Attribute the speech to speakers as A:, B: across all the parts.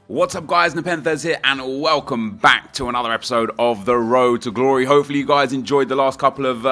A: What's up guys, NepentheZ here and welcome back to another episode of The Road to Glory. Hopefully you guys enjoyed the last couple of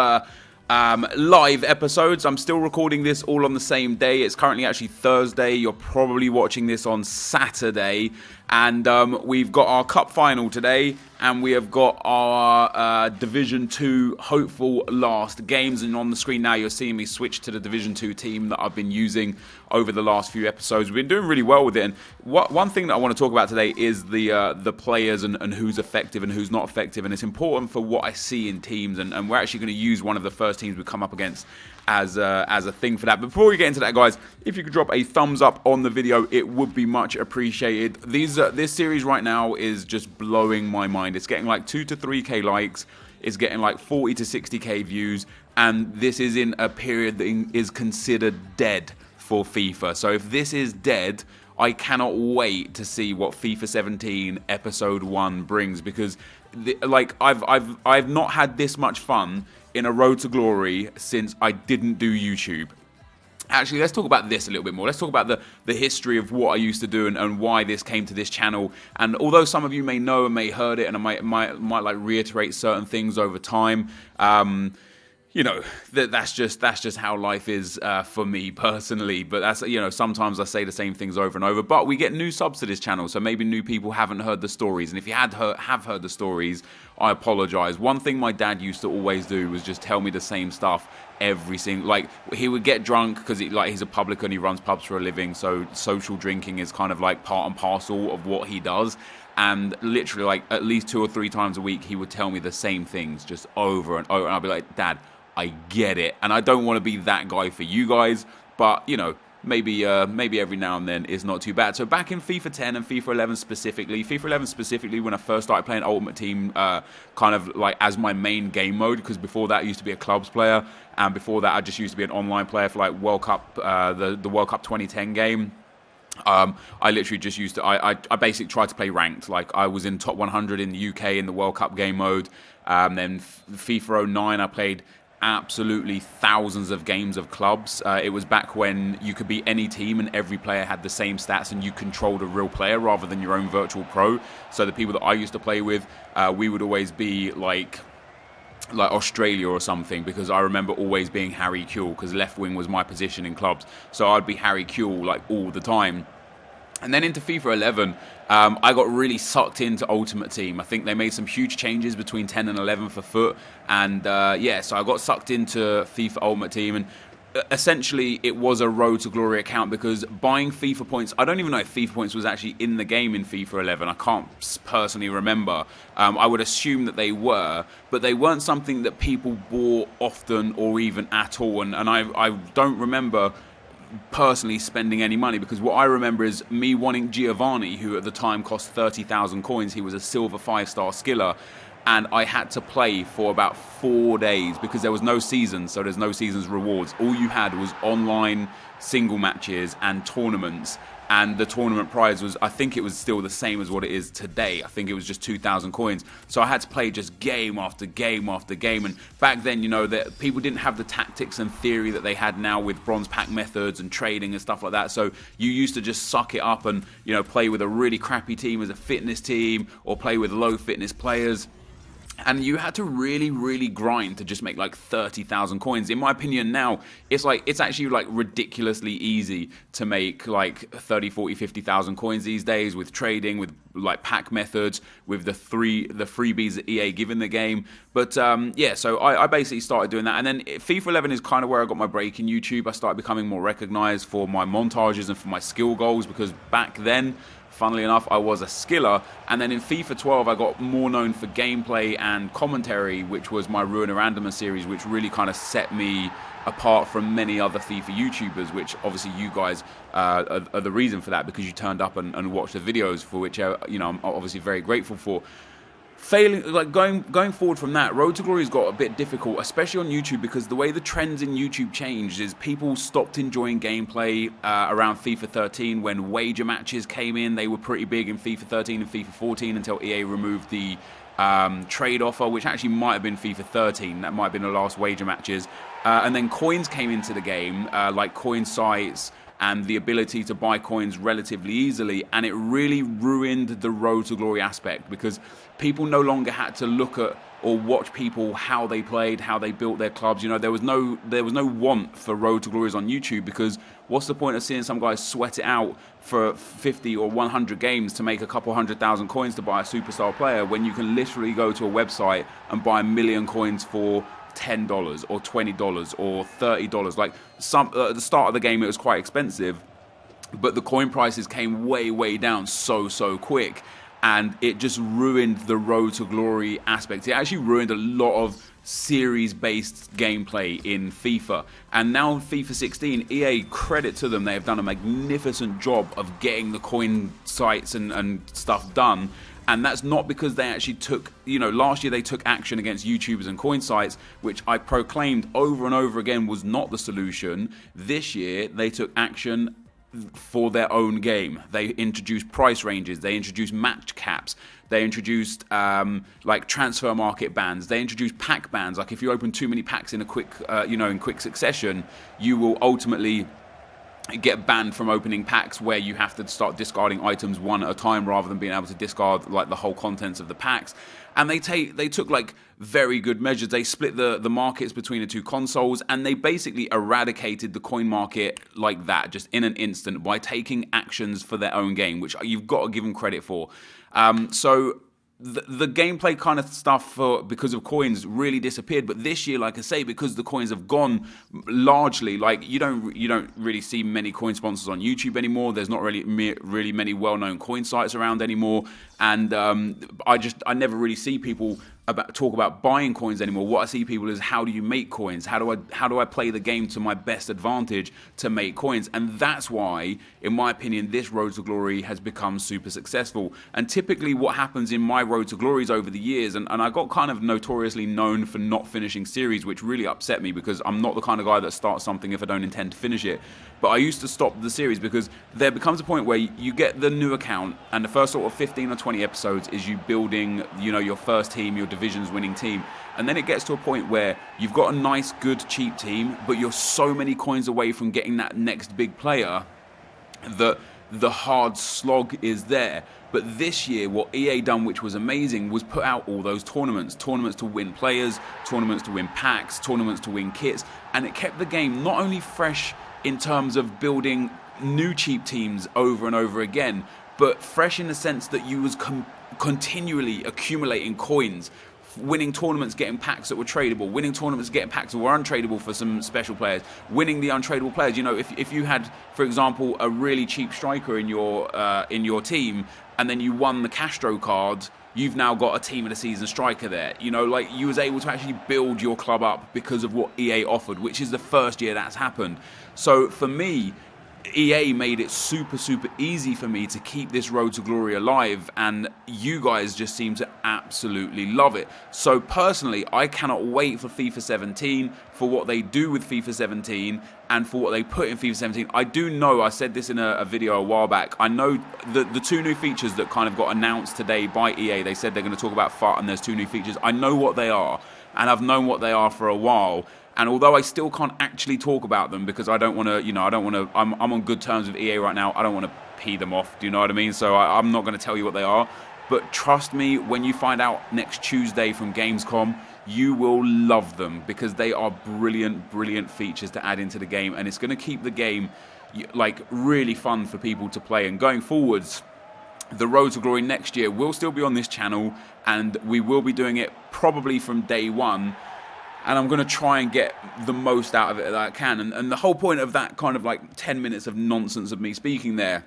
A: live episodes. I'm still recording this all on the same day. It's currently actually Thursday. You're probably watching this on Saturday. And we've got our cup final today, and we have got our Division 2 hopeful last games. And on the screen now, you're seeing me switch to the Division 2 team that I've been using over the last few episodes. We've been doing really well with it. And one thing that I want to talk about today is the players and who's effective and who's not effective. And it's important for what I see in teams. And we're actually going to use one of the first teams we come up against as a thing for that. But before we get into that, guys, if you could drop a thumbs up on the video, it would be much appreciated. This series right now is just blowing my mind. It's getting like 2 to 3k likes. It's getting like 40 to 60k views, and this is in a period that is considered dead for FIFA. So if this is dead, I cannot wait to see what FIFA 17 Episode 1 brings, because I've not had this much fun in a Road to Glory since I didn't do YouTube. Actually, let's talk about this a little bit more. Let's talk about the history of what I used to do and why this came to this channel. And although some of you may know and may heard it, and I might like reiterate certain things over time, you know, that's just how life is for me personally. But that's, you know, sometimes I say the same things over and over. But we get new subs to this channel, so maybe new people haven't heard the stories. And if you have heard the stories, I apologize. One thing my dad used to always do was just tell me the same stuff every single, like, he would get drunk because he's a publican, he runs pubs for a living, so social drinking is kind of like part and parcel of what he does. And literally, like, at least 2 or 3 times a week, he would tell me the same things just over and over, and I'd be like, Dad, I get it, and I don't want to be that guy for you guys, but you know, maybe every now and then is not too bad. So back in FIFA 10 and FIFA 11 specifically, when I first started playing Ultimate Team, kind of like as my main game mode, because before that I used to be a clubs player, and before that I just used to be an online player for like World Cup, the World Cup 2010 game. I literally just used to, I basically tried to play ranked. Like, I was in top 100 in the UK in the World Cup game mode. Then FIFA 09 I played absolutely thousands of games of clubs. It was back when you could be any team and every player had the same stats and you controlled a real player rather than your own virtual pro. So the people that I used to play with, we would always be like Australia or something, because I remember always being Harry Kewell, because left wing was my position in clubs. So I'd be Harry Kewell like all the time. And then into FIFA 11, I got really sucked into Ultimate Team. I think they made some huge changes between 10 and 11 for FUT. And yeah, so I got sucked into FIFA Ultimate Team. And essentially, it was a Road to Glory account, because buying FIFA points, I don't even know if FIFA points was actually in the game in FIFA 11. I can't personally remember. I would assume that they were, but they weren't something that people bought often or even at all. And I don't remember personally spending any money, because what I remember is me wanting Giovanni, who at the time cost 30,000 coins. He was a silver 5-star skiller, and I had to play for about 4 days because there was no season, so there's no season's rewards. All you had was online single matches and tournaments, and the tournament prize was, I think it was still the same as what it is today. I think it was just 2,000 coins. So I had to play just game after game after game. And back then, you know, that people didn't have the tactics and theory that they had now with bronze pack methods and trading and stuff like that. So you used to just suck it up and, you know, play with a really crappy team as a fitness team, or play with low fitness players. And you had to really, really grind to just make like 30,000 coins. In my opinion now, it's actually like ridiculously easy to make like 30, 40, 50,000 coins these days with trading, with like pack methods, with the freebies that EA give in the game. But yeah, so I basically started doing that. And then FIFA 11 is kind of where I got my break in YouTube. I started becoming more recognized for my montages and for my skill goals, because back then, funnily enough, I was a skiller. And then in FIFA 12, I got more known for gameplay and commentary, which was my Ruiner Randomer series, which really kind of set me apart from many other FIFA YouTubers, which obviously you guys are the reason for that, because you turned up and watched the videos, for which you know, I'm obviously very grateful for. Going forward from that, Road to Glory's got a bit difficult, especially on YouTube, because the way the trends in YouTube changed is people stopped enjoying gameplay around FIFA 13 when wager matches came in. They were pretty big in FIFA 13 and FIFA 14 until EA removed the trade offer, which actually might have been FIFA 13. That might have been the last wager matches. And then coins came into the game, like coin sites, and the ability to buy coins relatively easily, and it really ruined the Road to Glory aspect, because people no longer had to look at or watch people how they played, how they built their clubs. You know, there was no want for Road to Glories on YouTube, because what's the point of seeing some guys sweat it out for 50 or 100 games to make a couple 100,000 coins to buy a superstar player, when you can literally go to a website and buy 1 million coins for $10 or $20 or $30. Like at the start of the game, it was quite expensive, but the coin prices came way down so quick. And it just ruined the Road to Glory aspect. It actually ruined a lot of series-based gameplay in FIFA. And now FIFA 16, EA, credit to them, they have done a magnificent job of getting the coin sites and stuff done. And that's not because they actually took, you know, last year they took action against YouTubers and coin sites, which I proclaimed over and over again was not the solution. This year, they took action for their own game. They introduced price ranges, they introduced match caps, they introduced like transfer market bans, they introduced pack bans. Like if you open too many packs in a quick, in quick succession, you will ultimately get banned from opening packs where you have to start discarding items one at a time rather than being able to discard like the whole contents of the packs. And they took like very good measures. They split the markets between the two consoles, and they basically eradicated the coin market like that, just in an instant, by taking actions for their own game, which you've got to give them credit for. So the gameplay kind of stuff because of coins really disappeared. But this year, like I say, because the coins have gone largely, like you don't really see many coin sponsors on YouTube anymore. There's not really many well-known coin sites around anymore, and I never really see people talk about buying coins anymore. What I see people is, how do you make coins? How do I play the game to my best advantage to make coins? And that's why, in my opinion, this Road to Glory has become super successful. And typically what happens in my Road to Glories over the years, and I got kind of notoriously known for not finishing series, which really upset me, because I'm not the kind of guy that starts something if I don't intend to finish it. But I used to stop the series because there becomes a point where you get the new account, and the first sort of 15 or 20 episodes is you building, your first team, your division's winning team. And then it gets to a point where you've got a nice, good, cheap team, but you're so many coins away from getting that next big player that the hard slog is there. But this year, what EA done, which was amazing, was put out all those tournaments to win players, tournaments to win packs, tournaments to win kits, and it kept the game not only fresh in terms of building new cheap teams over and over again, but fresh in the sense that you was continually accumulating coins, winning tournaments, getting packs that were tradable, winning tournaments, getting packs that were untradeable for some special players, winning the untradeable players. If you had, for example, a really cheap striker in your team, and then you won the Castro card, you've now got a team of the season striker there. You was able to actually build your club up because of what EA offered, which is the first year that's happened. So for me, EA made it super easy for me to keep this Road to Glory alive, and you guys just seem to absolutely love it. So personally, I cannot wait for FIFA 17, for what they do with FIFA 17, and for what they put in FIFA 17. I do know, I said this in a video a while back, I know the two new features that kind of got announced today by EA, they said they're going to talk about FUT, and there's two new features. I know what they are, and I've known what they are for a while. And although I still can't actually talk about them because I don't want to, I'm on good terms with EA right now. I don't want to pee them off. Do you know what I mean? So I'm not going to tell you what they are. But trust me, when you find out next Tuesday from Gamescom, you will love them, because they are brilliant features to add into the game. And it's going to keep the game like really fun for people to play. And going forwards, the Road to Glory next year will still be on this channel, and we will be doing it probably from day one. And I'm going to try and get the most out of it that I can. And the whole point of that kind of like 10 minutes of nonsense of me speaking there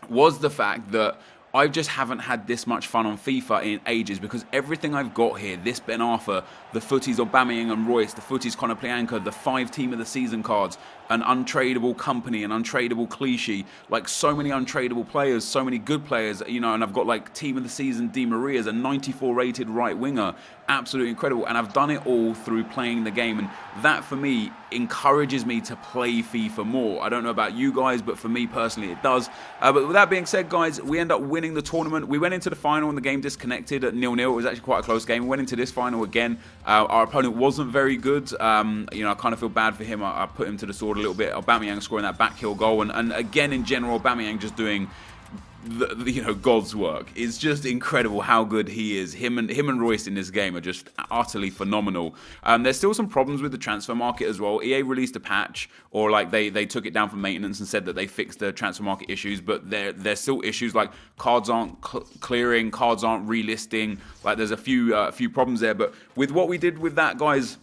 A: was the fact that I just haven't had this much fun on FIFA in ages, because everything I've got here, this Ben Arthur, the footies Aubameyang and Royce, the footies Conor Plianka, the 5 team of the season cards, an untradeable company, an untradeable Clichy, like so many untradeable players, so many good players, and I've got like team of the season Di Maria's a 94 rated right winger, absolutely incredible, and I've done it all through playing the game, and that for me encourages me to play FIFA more. I don't know about you guys, but for me personally it does. But with that being said, guys, we end up winning the tournament. We went into the final and the game disconnected at 0-0. It was actually quite a close game. We went into this final again. Our opponent wasn't very good. I kind of feel bad for him. I put him to the sword a little bit. Aubameyang scoring that back heel goal, and again in general, Aubameyang just doing God's work. It's just incredible how good he is. Him and Royce in this game are just utterly phenomenal. There's still some problems with the transfer market as well. EA released a patch, or like they took it down for maintenance and said that they fixed the transfer market issues, but there's still issues like cards aren't clearing, cards aren't relisting. Like there's a few problems there. But with what we did with that, guys,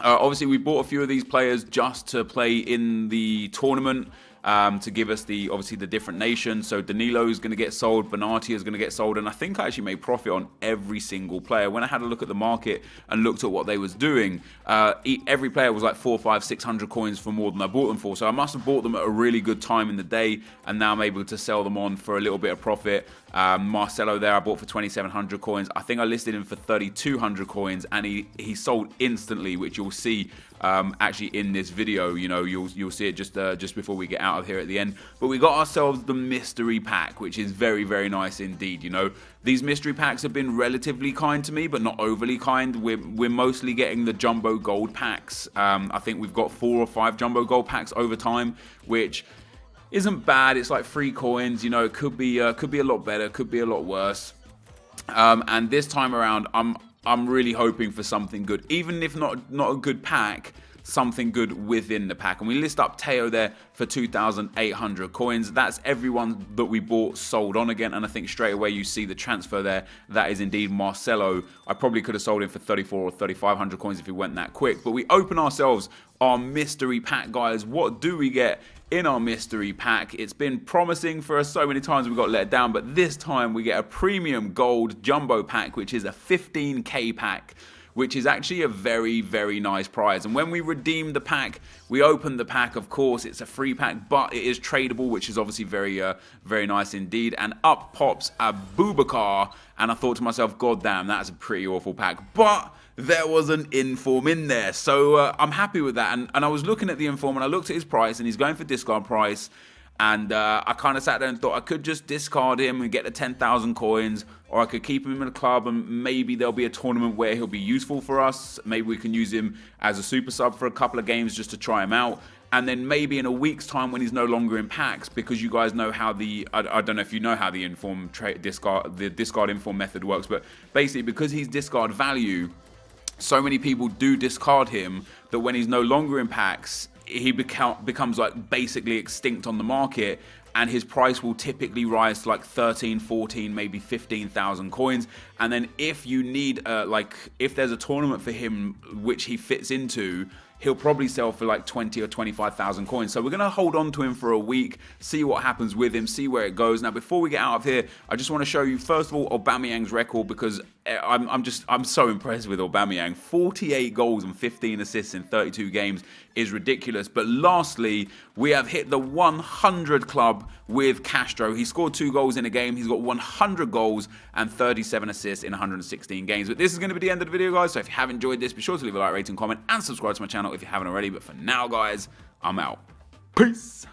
A: obviously we bought a few of these players just to play in the tournament. To give us the different nations. So Danilo is going to get sold, Bonatti is going to get sold, and I think I actually made profit on every single player. When I had a look at the market and looked at what they was doing, every player was like 400, 500, 600 coins for more than I bought them for. So I must have bought them at a really good time in the day, and now I'm able to sell them on for a little bit of profit. Marcelo there I bought for 2,700 coins. I think I listed him for 3,200 coins, and he sold instantly, which you'll see actually in this video. You'll see it just before we get out of here at the end. But we got ourselves the mystery pack, which is very, very nice indeed. These mystery packs have been relatively kind to me, but not overly kind. We're mostly getting the jumbo gold packs. I think we've got 4 or 5 jumbo gold packs over time, which isn't bad. It's like 3 coins. It could be a lot better, could be a lot worse. And this time around, I'm really hoping for something good, even if not a good pack, something good within the pack. And we list up Teo there for 2,800 coins. That's everyone that we bought sold on again, and I think straight away you see the transfer there. That is indeed Marcelo. I probably could have sold him for 3,400 or 3,500 coins if he went that quick. But we open ourselves our mystery pack, guys. What do we get in our mystery pack? It's been promising for us so many times we got let down, but this time we get a premium gold jumbo pack, which is a 15k pack, which is actually a very, very nice prize. And when we redeem the pack, we open the pack, of course, it's a free pack, but it is tradable, which is obviously very, very nice indeed. And up pops a Boubacar, and I thought to myself, God damn, that's a pretty awful pack. But there was an inform in there, so I'm happy with that. And I was looking at the inform, and I looked at his price, and he's going for discard price. And I kind of sat there and thought I could just discard him and get the 10,000 coins, or I could keep him in the club and maybe there'll be a tournament where he'll be useful for us. Maybe we can use him as a super sub for a couple of games just to try him out. And then maybe in a week's time when he's no longer in packs, because you guys know how I don't know if you know how the discard inform method works, but basically because he's discard value, so many people do discard him that when he's no longer in packs, he becomes like basically extinct on the market, and his price will typically rise to like 13, 14, maybe 15,000 coins. And then if you need if there's a tournament for him which he fits into, he'll probably sell for like 20 or 25,000 coins. So we're going to hold on to him for a week, see what happens with him, see where it goes. Now, before we get out of here, I just want to show you, first of all, Aubameyang's record, because I'm so impressed with Aubameyang. 48 goals and 15 assists in 32 games is ridiculous. But lastly, we have hit the 100 club with Castro. He scored 2 goals in a game. He's got 100 goals and 37 assists in 116 games. But this is going to be the end of the video, guys. So if you have enjoyed this, be sure to leave a like, rating, comment, and subscribe to my channel if you haven't already. But for now, guys, I'm out. Peace.